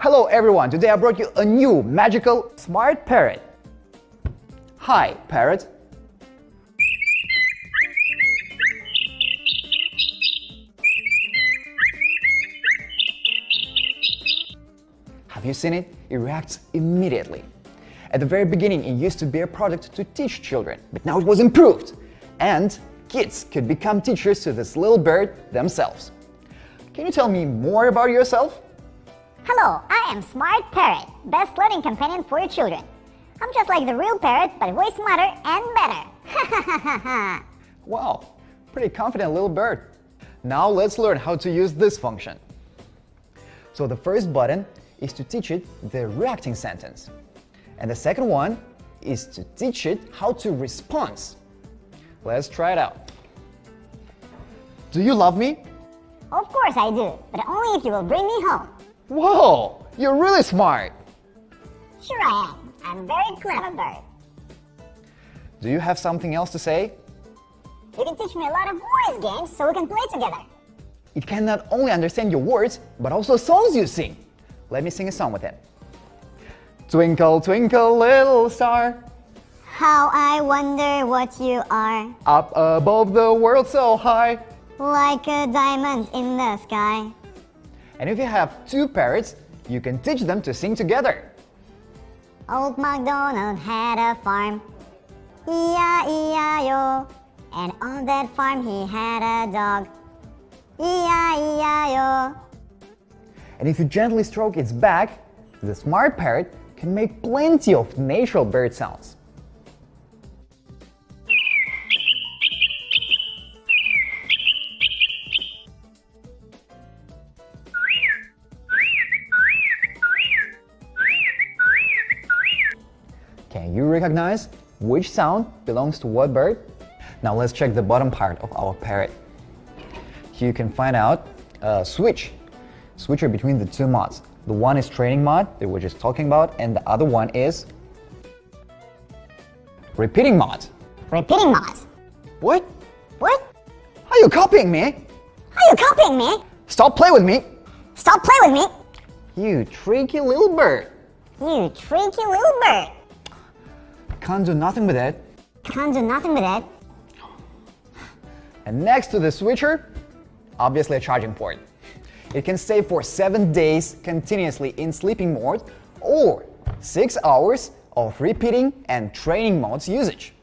Hello everyone, today I brought you a new magical smart parrot. Hi, Parrot. Have you seen it? It reacts immediately. At the very beginning, it used to be a product to teach children, but now it was improved. And kids could become teachers to this little bird themselves. Can you tell me more about yourself? Hello, I am Smart Parrot, best learning companion for your children. I'm just like the real parrot, but way smarter and better. Wow, pretty confident little bird. Now let's learn how to use this function. So the first button is to teach it the reacting sentence. And the second one is to teach it how to respond. Let's try it out. Do you love me? Of course I do, but only if you will bring me home. Whoa, you're really smart. Sure I am. I'm a very clever bird. Do you have something else to say? You can teach me a lot of voice games so we can play together. It can not only understand your words, but also songs you sing. Let me sing a song with it. Twinkle, twinkle, little star, How I wonder what you are, up above the world so high. like a diamond in the sky. And if you have two parrots, you can teach them to sing together. Old MacDonald had a farm, E-I-E-I-O. And on that farm he had a dog, E-I-E-I-O. And if you gently stroke its back, the smart parrot can make plenty of natural bird sounds. Can you recognize which sound belongs to what bird? Now let's check the bottom part of our parrot. Here you can find out a switcher between the two modes. The one is training mode that we're just talking about, and the other one is repeating mode. Repeating mode. What? What? Are you copying me? Are you copying me? Stop playing with me! Stop playing with me! You tricky little bird! You tricky little bird. Can't do nothing with it. Can't do nothing with it. And next to the switcher, obviously a charging port. It can stay for 7 days continuously in sleeping mode or 6 hours of repeating and training modes usage.